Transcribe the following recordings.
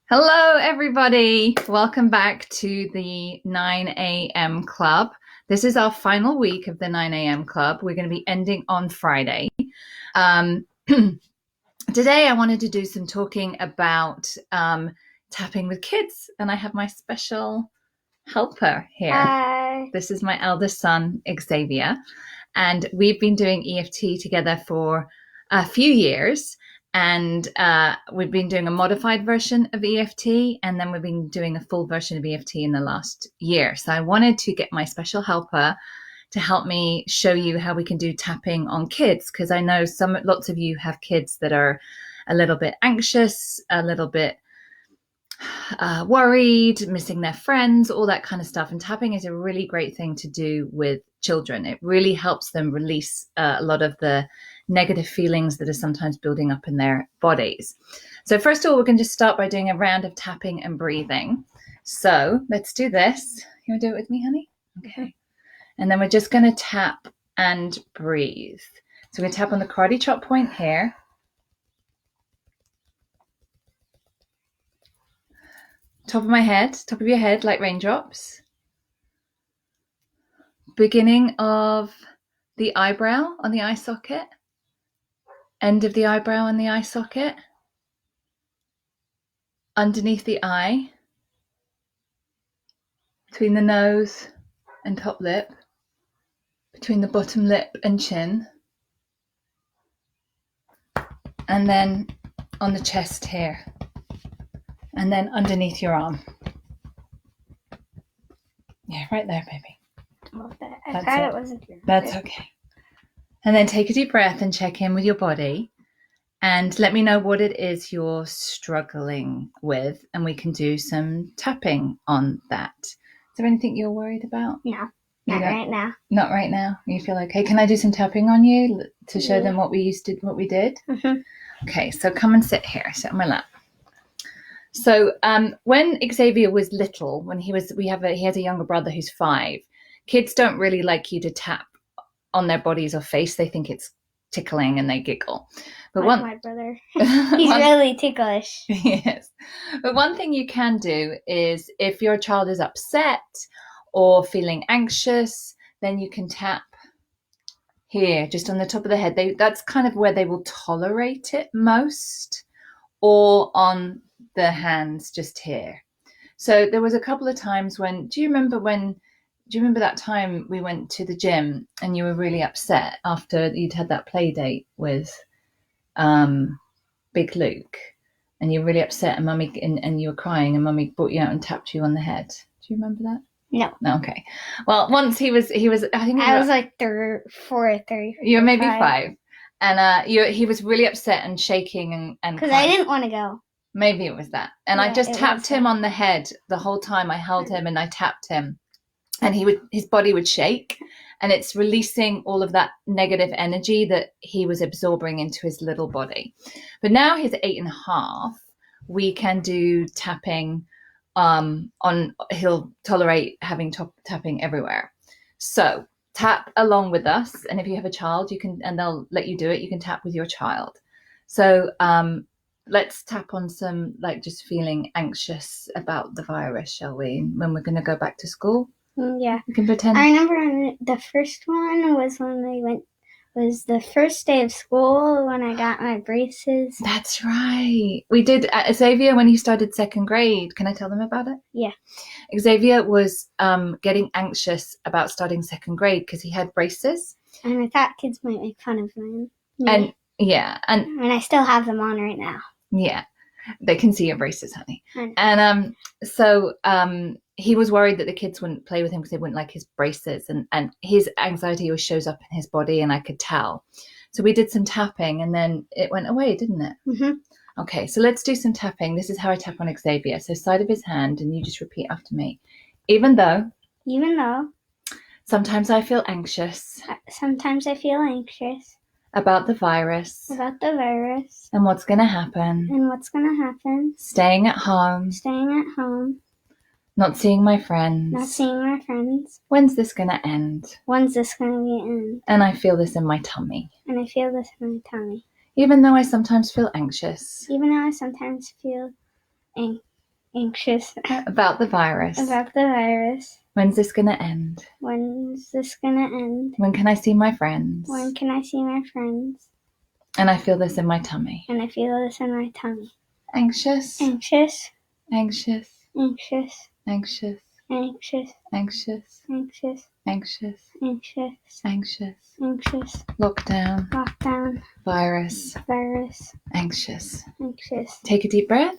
Hello, everybody. Welcome back to the 9 a.m. Club. This is our final week of the 9 a.m. Club. We're going to be ending on Friday. Today, I wanted to do some talking about tapping with kids, and I have my special helper here. Hi. This is my eldest son, Xavier, and we've been doing EFT together for a few years. And we've been doing a modified version of EFT, and then we've been doing a full version of EFT in the last year. So I wanted to get my special helper to help me show you how we can do tapping on kids, because I know lots of you have kids that are a little bit anxious, a little bit worried, missing their friends, all that kind of stuff. And tapping is a really great thing to do with children. It really helps them release a lot of the negative feelings that are sometimes building up in their bodies. So first of all, we're going to just start by doing a round of tapping and breathing. So let's do this. You want to do it with me, honey? Okay. And then we're just going to tap and breathe. So we're going to tap on the karate chop point here. Top of your head, like raindrops. Beginning of the eyebrow on the eye socket. End of the eyebrow on the eye socket. Underneath the eye. Between the nose and top lip. Between the bottom lip and chin. And then on the chest here. And then underneath your arm. Yeah, right there, baby. I thought it wasn't here. That's okay. And then take a deep breath and check in with your body. And let me know what it is you're struggling with. And we can do some tapping on that. Is there anything you're worried about? No, not right now. Not right now? You feel okay? Can I do some tapping on you to show them what we did? Mm-hmm. Okay, so come and sit here. Sit on my lap. So when Xavier was little, he has a younger brother who's 5. Kids don't really like you to tap on their bodies or face. They think it's tickling and they giggle. But my brother, he's really ticklish. Yes. But one thing you can do is if your child is upset or feeling anxious, then you can tap here, just on the top of the head. That's kind of where they will tolerate it most, or on the hands just here. So there was a couple of times do you remember that time we went to the gym and you were really upset after you'd had that play date with Big Luke, and you were really upset and you were crying and Mummy brought you out and tapped you on the head? Do you remember that? No. Okay. Well, once he was I think I was like 4 or 3. You were maybe 5. And he was really upset and shaking and because I didn't want to go. Maybe it was that. And I just tapped him on the head the whole time. I held him and I tapped him, and his body would shake, and it's releasing all of that negative energy that he was absorbing into his little body. But now he's 8.5. We can do tapping he'll tolerate having tapping everywhere. So tap along with us, and if you have a child, you can, and they'll let you do it, you can tap with your child. So let's tap on some, like, just feeling anxious about the virus, shall we? When we're going to go back to school? Yeah. We can pretend. I remember the first one was when was the first day of school when I got my braces. That's right. We did Xavier when he started 2nd grade. Can I tell them about it? Yeah. Xavier was getting anxious about starting 2nd grade because he had braces. And I thought kids might make fun of me. And yeah, and I still have them on right now. Yeah, they can see your braces, honey. And so he was worried that the kids wouldn't play with him because they wouldn't like his braces, and his anxiety always shows up in his body, and I could tell. So we did some tapping, and then it went away, didn't it? Mm-hmm. Okay, so let's do some tapping. This is how I tap on Xavier. So side of his hand, and you just repeat after me. Even though sometimes I feel anxious. Sometimes I feel anxious. About the virus. And what's going to happen. Staying at home. Not seeing my friends. When's this going to end? And I feel this in my tummy. Even though I sometimes feel anxious. Anxious about the virus. about the virus. When's this going to end? When's this gonna end? When can I see my friends? When can I see my friends? And I feel this in my tummy. And I feel this in my tummy. Anxious. Anxious. Anxious. Anxious. Anxious. Anxious. Anxious. Anxious. Anxious. Anxious. Anxious. Anxious. Lockdown. Lockdown. Virus. Virus. Anxious. Anxious. Take a deep breath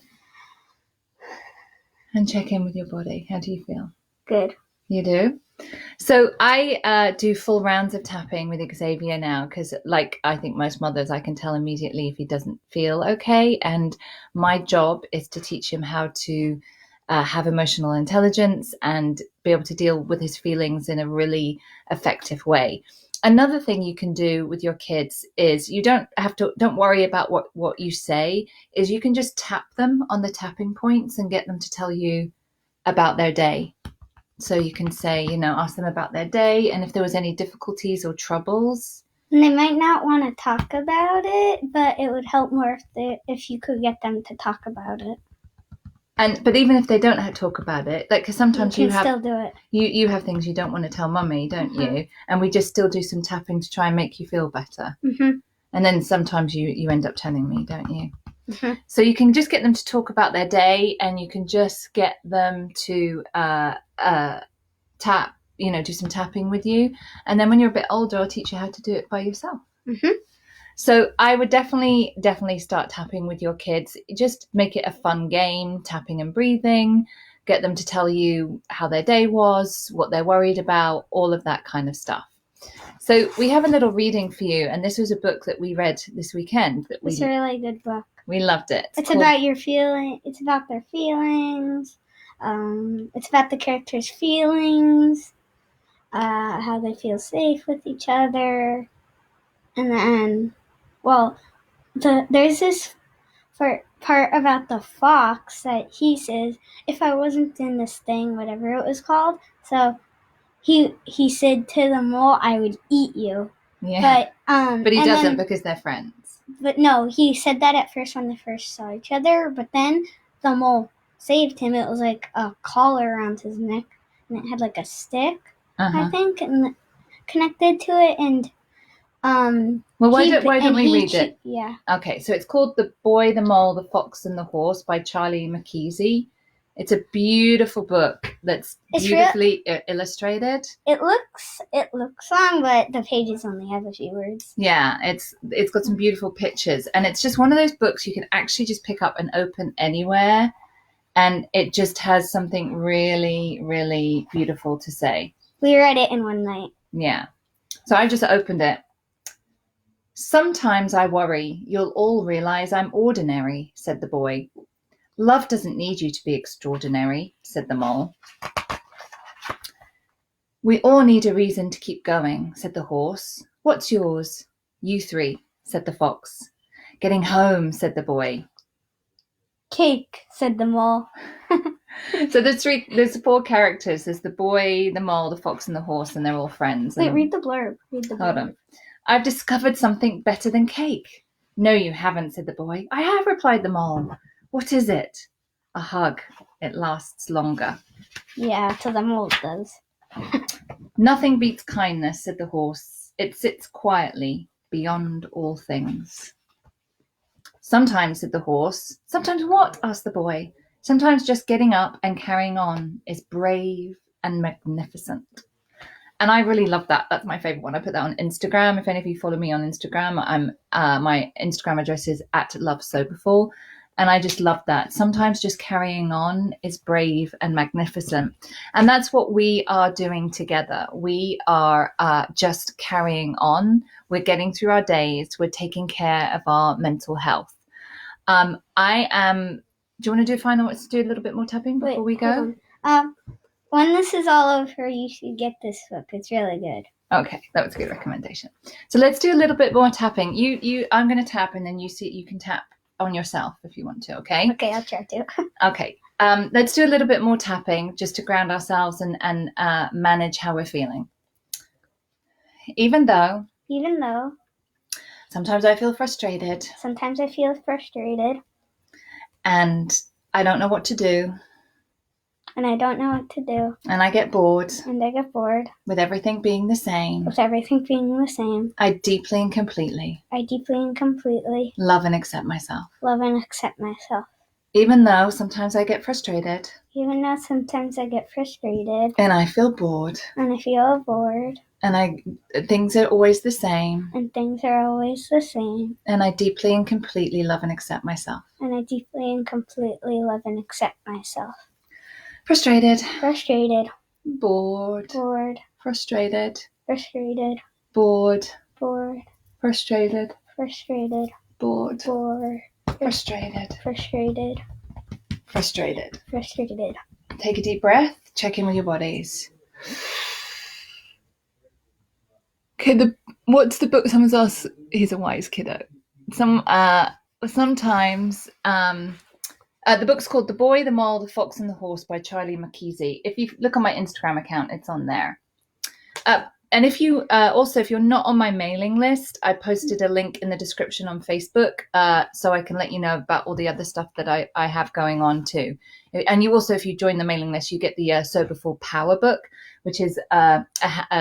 and check in with your body. How do you feel? Good. You do? So I do full rounds of tapping with Xavier now because, like I think most mothers, I can tell immediately if he doesn't feel okay. And my job is to teach him how to have emotional intelligence and be able to deal with his feelings in a really effective way. Another thing you can do with your kids is you don't worry about what you say, is you can just tap them on the tapping points and get them to tell you about their day. So you can say, ask them about their day and if there was any difficulties or troubles. And they might not want to talk about it, but it would help more if you could get them to talk about it. But even if they don't talk about it, like, because sometimes you can still do it. You have things you don't want to tell mummy, don't you? And we just still do some tapping to try and make you feel better. And then sometimes you end up telling me, don't you? So you can just get them to talk about their day, and you can just get them to tap, do some tapping with you. And then when you're a bit older, I'll teach you how to do it by yourself. So I would definitely start tapping with your kids. Just make it a fun game, tapping and breathing. Get them to tell you how their day was, what they're worried about, all of that kind of stuff. So we have a little reading for you, and this was a book that we read this weekend. It's a really good book. We loved it. It's about your feeling. It's about their feelings. It's about the characters' feelings, how they feel safe with each other, and then, there's this part about the fox that he says, if I wasn't in this thing, whatever it was called, so he said to the mole, I would eat you. Yeah. But he doesn't because they're friends. But no, he said that at first when they first saw each other, but then the mole saved him. It was like a collar around his neck, and it had like a stick, I think, and connected to it, and why don't we read it? Yeah. Okay, so it's called The Boy, the Mole, the Fox and the Horse by Charlie Mackesy. It's a beautiful book that's beautifully illustrated. It looks long, but the pages only have a few words. Yeah, it's got some beautiful pictures, and it's just one of those books you can actually just pick up and open anywhere, and it just has something really, really beautiful to say. We read it in one night. Yeah. So I just opened it. Sometimes I worry you'll all realize I'm ordinary, said the boy. Love doesn't need you to be extraordinary, said the mole. We all need a reason to keep going, said the horse. What's yours? You three, said the fox. Getting home, said the boy. Cake, said the mole. So there's 4 characters. There's the boy, the mole, the fox, and the horse, and they're all friends. Wait, read the blurb. Hold on. I've discovered something better than cake. No, you haven't, said the boy. I have, replied the mole. What is it? A hug. It lasts longer. Yeah, so the mole does. Nothing beats kindness, said the horse. It sits quietly beyond all things. Sometimes, said the horse. Sometimes what? Asked the boy. Sometimes just getting up and carrying on is brave and magnificent. And I really love that. That's my favorite one. I put that on Instagram. If any of you follow me on Instagram, my Instagram address is @lovesoberful. And I just love that. Sometimes just carrying on is brave and magnificent. And that's what we are doing together. We are just carrying on. We're getting through our days. We're taking care of our mental health. Do you want to do a little bit more tapping before we go? When this is all over, you should get this book. It's really good. Okay, that was a good recommendation. So let's do a little bit more tapping. I'm going to tap, and then you can tap on yourself if you want to, okay? Okay, I'll try to. Okay, let's do a little bit more tapping just to ground ourselves and manage how we're feeling. Even though sometimes I feel frustrated. Sometimes I feel frustrated. And I don't know what to do. And I don't know what to do. And I get bored. And I get bored. With everything being the same. With everything being the same. I deeply and completely. Love and accept myself. Love and accept myself. Even though sometimes I get frustrated. And I feel bored. And things are always the same. And I deeply and completely love and accept myself. Frustrated. Bored. Frustrated. Bored. Frustrated. Bored. Frustrated. Take a deep breath. Check in with your bodies. Okay, what's the book? Someone's asked. He's a wise kiddo. Sometimes the book's called The Boy, the Mole, the Fox and the Horse by Charlie Mackesy. If you look on my Instagram account, it's on there. And if you also, if you're not on my mailing list, I posted a link in the description on Facebook, so I can let you know about all the other stuff that I have going on too. And you also, if you join the mailing list, you get the Soberful Power Book, which is a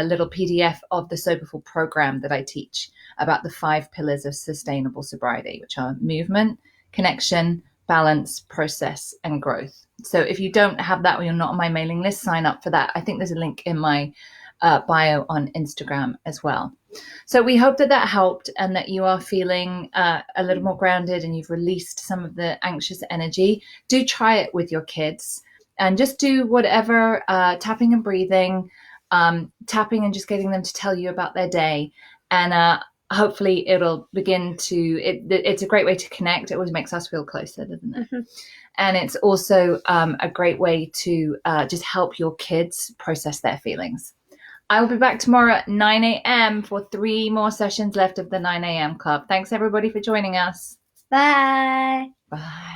little PDF of the Soberful program that I teach about the 5 pillars of sustainable sobriety, which are movement, connection, balance, process, and growth. So if you don't have that or you're not on my mailing list, sign up for that. I think there's a link in my bio on Instagram as well. So we hope that helped and that you are feeling a little more grounded and you've released some of the anxious energy. Do try it with your kids and just do whatever, tapping and breathing, tapping and just getting them to tell you about their day. And hopefully it'll begin to, it's a great way to connect. It always makes us feel closer, doesn't it? Mm-hmm. And it's also a great way to just help your kids process their feelings. I will be back tomorrow at 9 a.m. for 3 more sessions left of the 9 a.m. club. Thanks everybody for joining us. Bye. Bye.